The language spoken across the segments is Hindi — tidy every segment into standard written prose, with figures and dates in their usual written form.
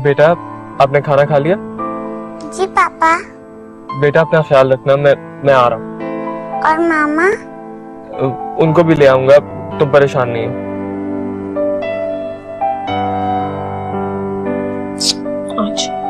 बेटा, आपने खाना खा लिया? जी पापा। बेटा अपना ख्याल रखना, मैं आ रहा हूँ। और मामा? उनको भी ले आऊंगा, तुम परेशान नहीं हो। अच्छा।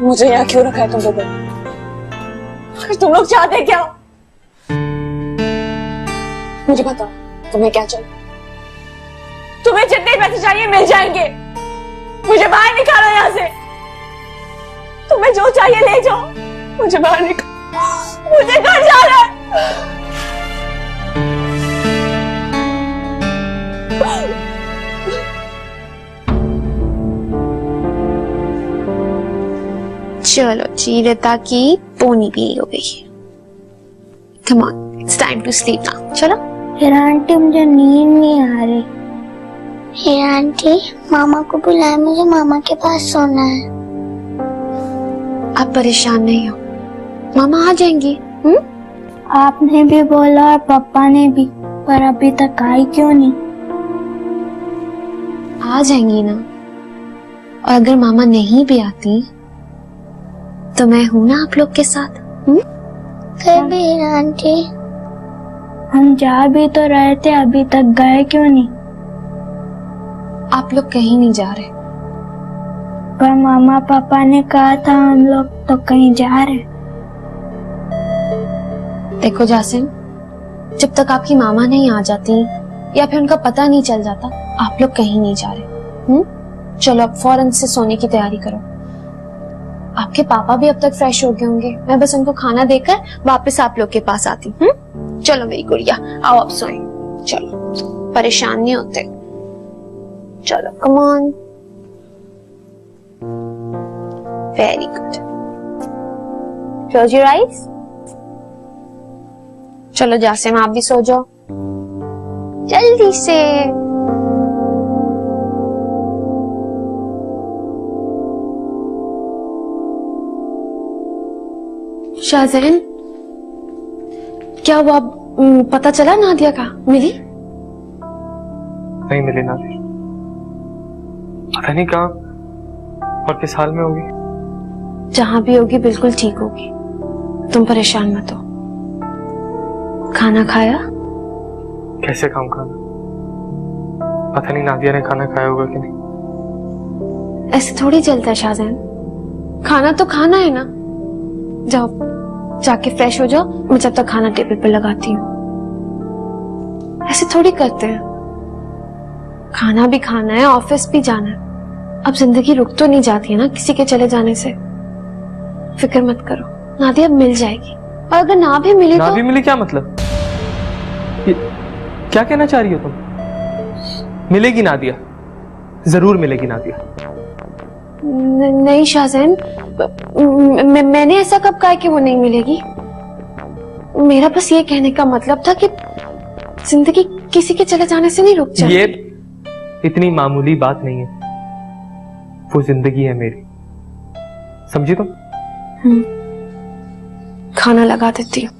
मुझे यहाँ क्यों रखा है तुम लोगों ने? तुम लोग चाहते क्या? मुझे बताओ, तुम्हें क्या चाहिए? तुम्हें जितने पैसे चाहिए मिल जाएंगे। मुझे बाहर निकालो यहाँ से। तुम्हें जो चाहिए ले जाओ, मुझे बाहर निकालो। मुझे घर जाना है। चलो चीरता की पोनी पीली हो गई है। Come on, it's time to sleep now. चलो। फिर आंटी मुझे नींद नहीं आ रही। हे आंटी, मामा को बुलाए, मुझे मामा के पास सोना है। आप परेशान नहीं हो, मामा आ जाएंगी। आपने भी बोला और पापा ने भी, पर अभी तक आई क्यों नहीं? आ जाएंगी ना। और अगर मामा नहीं भी आती तो मैं हूं ना आप लोग के साथ। फिर भी आंटी, हम जा भी तो रहे थे, अभी तक गए क्यों नहीं? आप लोग कहीं नहीं जा रहे। पर मामा पापा ने कहा था हम लोग तो कहीं जा रहे। देखो जासिम, जब तक आपकी मामा नहीं आ जाती या फिर उनका पता नहीं चल जाता, आप लोग कहीं नहीं जा रहे। चलो अब फौरन से सोने की तैयारी करो। आपके पापा भी अब तक फ्रेश हो गए होंगे। मैं बस उनको खाना देकर वापस आप लोग के पास आती हूँ। चलो मेरी गुड़िया, आओ अब सोएं। चलो, परेशान नहीं होते। चलो come on. Very good. Close your eyes. चलो जासिम, आप भी सो जाओ जल्दी से। शाहजैन, क्या हुआ? पता चला नादिया का? मिली? नहीं मिली नादिया, पता नहीं कहाँ और किस हाल में होगी। जहां भी होगी बिल्कुल ठीक होगी, तुम परेशान मत हो। खाना खाया? कैसे खाऊं खाना, पता नहीं नादिया ने खाना खाया होगा कि नहीं। ऐसे थोड़ी चलता है शाहजैन, खाना तो खाना है ना। जाओ जाके फ्रेश हो जाओ, मैं जब तक खाना टेबल पे लगाती हूँ। ऐसे थोड़ी करते हैं, खाना भी खाना है, ऑफिस भी जाना है। अब जिंदगी रुक तो नहीं जाती है ना किसी के चले जाने से। फिक्र मत करो, नादिया मिल जाएगी। और अगर ना भी मिली ना तो भी मिली क्या मतलब, क्या कहना चाह रही हो तुम? मिलेगी नादिया, जरूर मिलेगी नादिया। नहीं शाहजैन, मैंने ऐसा कब कहा कि वो नहीं मिलेगी। मेरा बस ये कहने का मतलब था कि जिंदगी किसी के चले जाने से नहीं रुक जाती। ये इतनी मामूली बात नहीं है, वो जिंदगी है मेरी, समझी तुम? खाना लगा देती हूँ,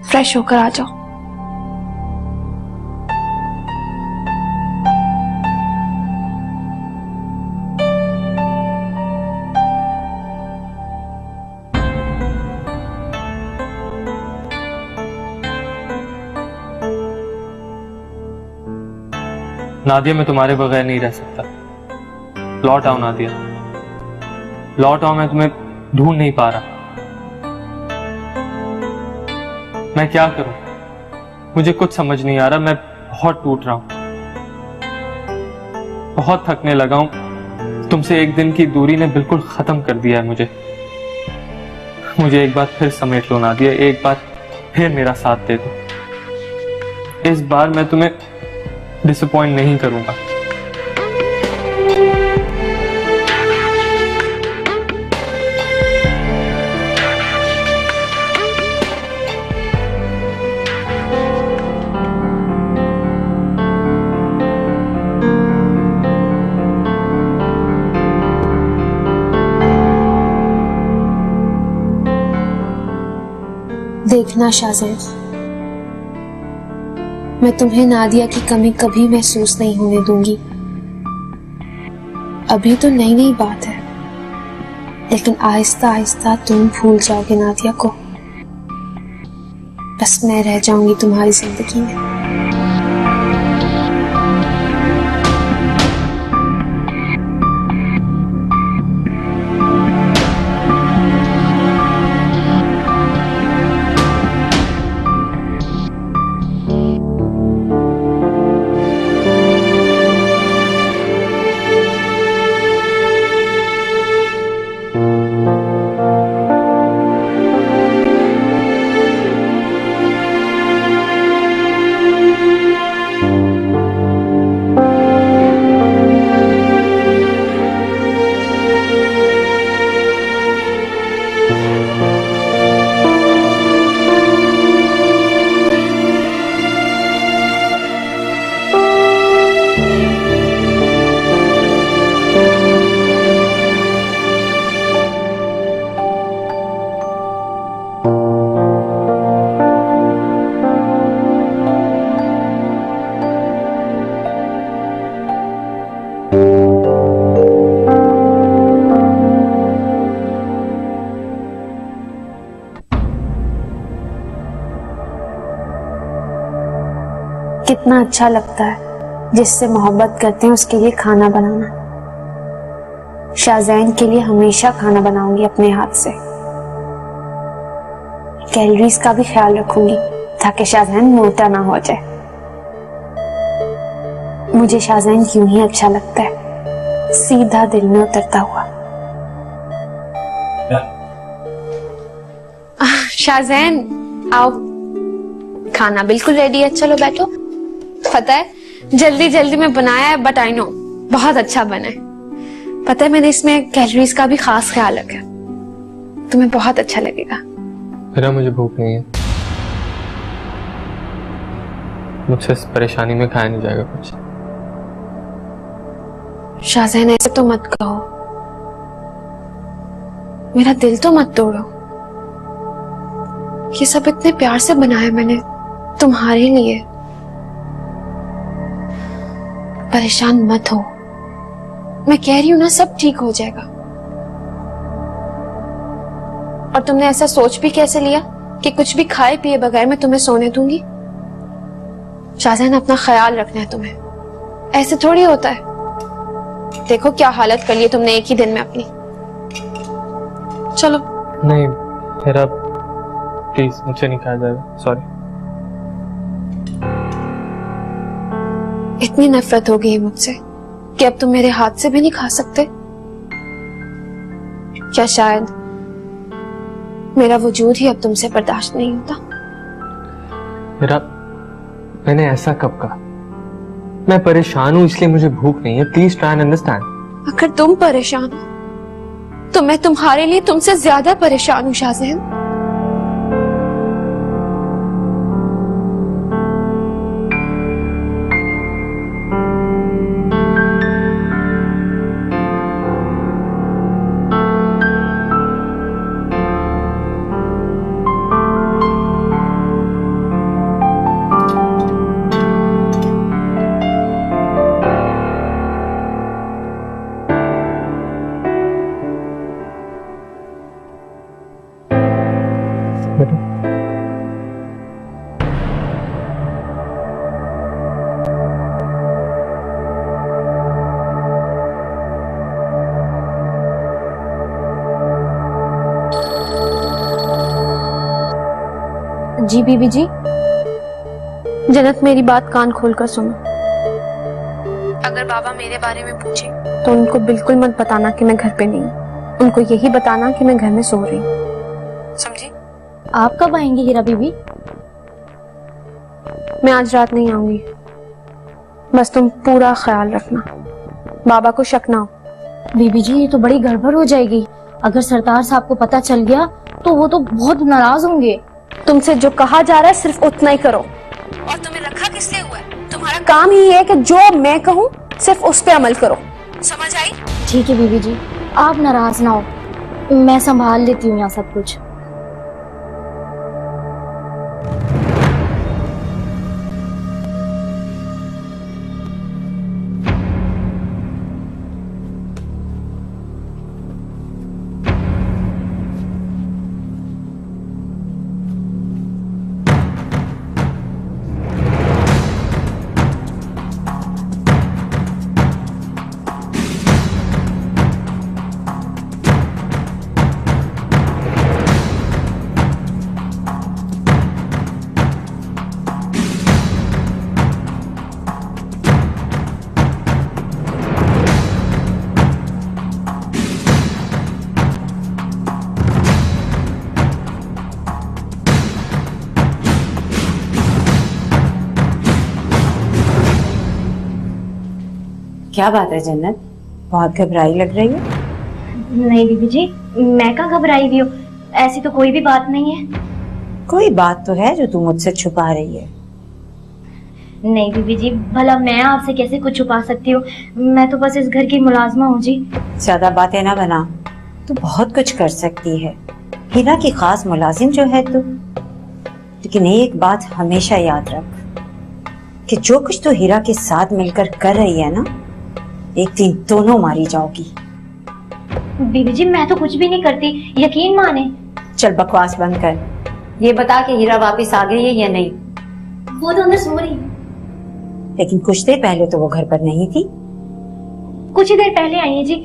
फ्रेश होकर आ जाओ। नादिया, मैं तुम्हारे बगैर नहीं रह सकता। लौट आओ नादिया, लौट आओ, मैं तुम्हें ढूंढ नहीं पा रहा। मैं क्या करूं, मुझे कुछ समझ नहीं आ रहा। मैं बहुत टूट रहा हूं, बहुत थकने लगा हूं। तुमसे एक दिन की दूरी ने बिल्कुल खत्म कर दिया है मुझे। मुझे एक बार फिर समेट लो नादिया, एक बार फिर मेरा साथ दे दो। इस बार मैं तुम्हें डिसअपॉइंट नहीं करूंगा। देखना शाहजैन, मैं तुम्हें नादिया की कमी कभी महसूस नहीं होने दूंगी। अभी तो नई नई बात है, लेकिन आहिस्ता आहिस्ता तुम भूल जाओगे नादिया को। बस मैं रह जाऊंगी तुम्हारी जिंदगी में। कितना अच्छा लगता है जिससे मोहब्बत करते हैं उसके लिए खाना बनाना। शाहजैन के लिए हमेशा खाना बनाऊंगी अपने हाथ से। कैलोरीज का भी ख्याल रखूंगी ताकि शाहजैन मोटा ना हो जाए। मुझे शाहजैन यूं ही अच्छा लगता है, सीधा दिल में उतरता हुआ। शाहजैन आओ, खाना बिल्कुल रेडी है, चलो बैठो। पता है जल्दी जल्दी में बनाया है, बट आई नो बहुत अच्छा बना है। पता है मैंने इसमें कैलोरीज का भी खास ख्याल रखा, तुम्हें बहुत अच्छा लगेगा। मेरा मुझे भूख नहीं है, मुझसे इस परेशानी में खाया नहीं जाएगा कुछ। शाहजैन ऐसे तो मत कहो, मेरा दिल तो मत तोड़ो। ये सब इतने प्यार से बनाया मैंने तुम्हारे लिए। परेशान मत हो, मैं कह रही हूं ना सब ठीक हो जाएगा। और तुमने ऐसा सोच भी कैसे लिया कि कुछ भी खाए पिए बगैर मैं तुम्हें सोने दूंगी? शाहजहान, अपना ख्याल रखना है तुम्हें, ऐसे थोड़ी होता है। देखो क्या हालत कर ली तुमने एक ही दिन में अपनी। चलो। नहीं मेरा, प्लीज मुझसे नहीं खाया जाएगा, सॉरी। इतनी नफरत हो गई मुझसे कि अब तुम मेरे हाथ से भी नहीं खा सकते? क्या शायद मेरा वजूद ही अब तुमसे बर्दाश्त नहीं होता? मेरा, मैंने ऐसा कब कहा? मैं परेशान हूं इसलिए मुझे भूख नहीं है, प्लीज ट्राई एंड अंडरस्टैंड। अगर तुम परेशान हो तो मैं तुम्हारे लिए तुमसे ज्यादा परेशान हूं शाहजहान। जी बीबी जी। जन्नत, मेरी बात कान खोलकर सुनो। अगर बाबा मेरे बारे में पूछे तो उनको बिल्कुल मत बताना कि मैं घर पे नहीं हूँ। उनको यही बताना कि मैं घर में सो रही हूँ, समझी? आप कब आएंगी हीरा बीबी? मैं आज रात नहीं आऊंगी, बस तुम पूरा ख्याल रखना, बाबा को शक ना हो। बीबी जी ये तो बड़ी गड़बड़ हो जाएगी, अगर सरदार साहब को पता चल गया तो वो तो बहुत नाराज होंगे। तुमसे जो कहा जा रहा है सिर्फ उतना ही करो। और तुम्हें रखा किस लिए हुआ है? तुम्हारा काम ही है कि जो मैं कहूँ सिर्फ उस पे अमल करो, समझ आई? ठीक है बीबी जी, आप नाराज ना हो, मैं संभाल लेती हूँ यहाँ सब कुछ। क्या बात है जन्नत, बहुत घबराई लग रही है। नहीं बीबी जी, मैं कहाँ घबराई हुई हूँ, ऐसी तो कोई भी बात नहीं है। कोई बात तो है जो तू मुझसे छुपा रही है। नहीं बीबी जी, भला मैं आपसे कैसे कुछ छुपा सकती हूँ, मैं तो बस इस घर की मुलाजमा हूँ जी। ज्यादा बातें ना बना, तू बहुत कुछ कर सकती है, हीरा की खास मुलाजिम जो है तू। लेकिन एक बात हमेशा याद रख कि जो कुछ तू हीरा के साथ मिलकर कर रही है ना, एक दिन दोनों मारी जाओगी। बीबी जी मैं तो कुछ भी नहीं करती, यकीन माने। चल बकवास बंद कर, ये बता कि हीरा वापस आ गई है या नहीं? वो तो अंदर सो रही। लेकिन कुछ देर पहले तो वो घर पर नहीं थी। कुछ ही देर पहले आई है जी,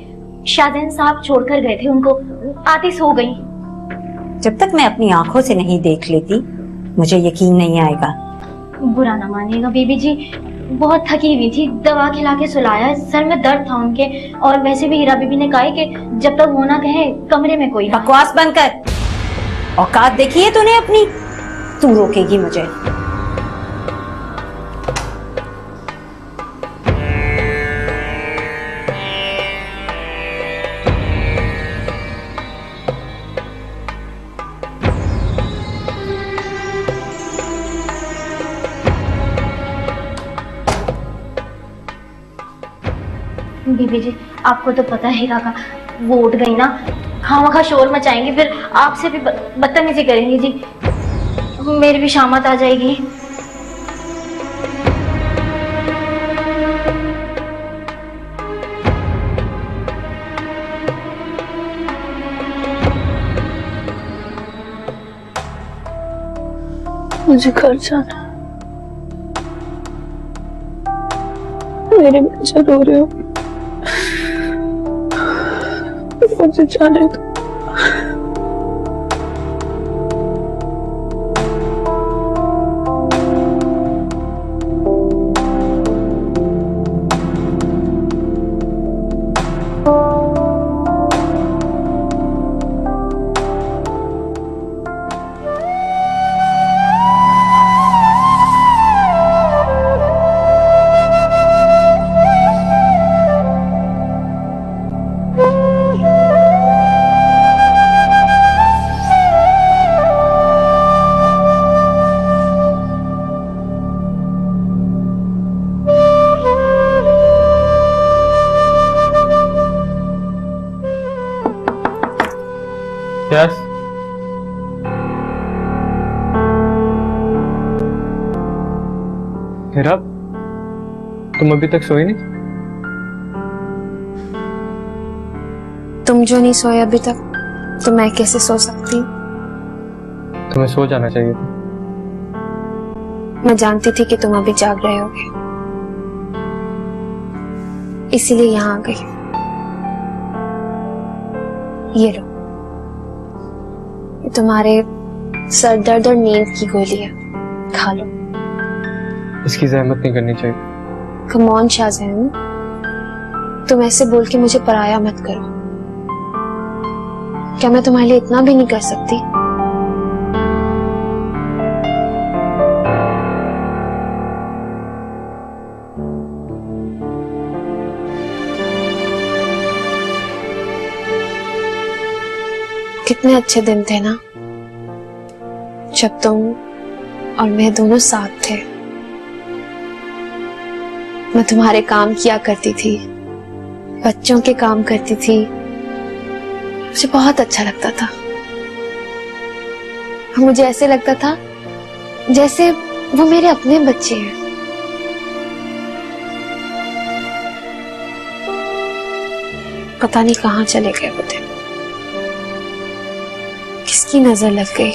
शाहजहान साहब छोड़कर गए थे उनको, आती सो गई। जब तक मैं अपनी आंखों से नहीं देख लेती मुझे यकीन नहीं आएगा। बुरा ना मानिएगा बीबी जी, बहुत थकी हुई थी, दवा खिला के सुलाया, सर में दर्द था उनके, और वैसे भी हीरा बीबी ने कहा कि जब तक वो ना कहे कमरे में कोई ना। बकवास बंद कर, औकात देखी है तूने अपनी? तू रोकेगी मुझे? बीबी जी आपको तो पता है हीरा का, वो उठ गई ना, खामखा शोर मचाएंगी, फिर आपसे भी बदतमीजी करेंगी जी, मेरी भी शामत आ जाएगी। मुझे घर जाना है। मेरे बच्चे रो रहे हो, मुझे जाने दो। यस हीरा, तुम अभी तक सोई नहीं? तुम जो नहीं सोए अभी तक, तो मैं कैसे सो सकती हूँ? तुम्हें सो जाना चाहिए था। मैं जानती थी कि तुम अभी जाग रहे होगे, इसीलिए यहाँ आ गई। ये लो, ये तुम्हारे सर दर्द और नींद की गोली है, खा लो। इसकी जहमत नहीं करनी चाहिए। कम ऑन शाहजहान, तुम ऐसे बोल के मुझे पराया मत करो। क्या मैं तुम्हारे लिए इतना भी नहीं कर सकती? कितने अच्छे दिन थे ना, जब तुम और मैं दोनों साथ थे। मैं तुम्हारे काम किया करती थी, बच्चों के काम करती थी, मुझे बहुत अच्छा लगता था। मुझे ऐसे लगता था जैसे वो मेरे अपने बच्चे हैं। पता नहीं कहाँ चले गए वो दिन, किसकी नजर लग गई।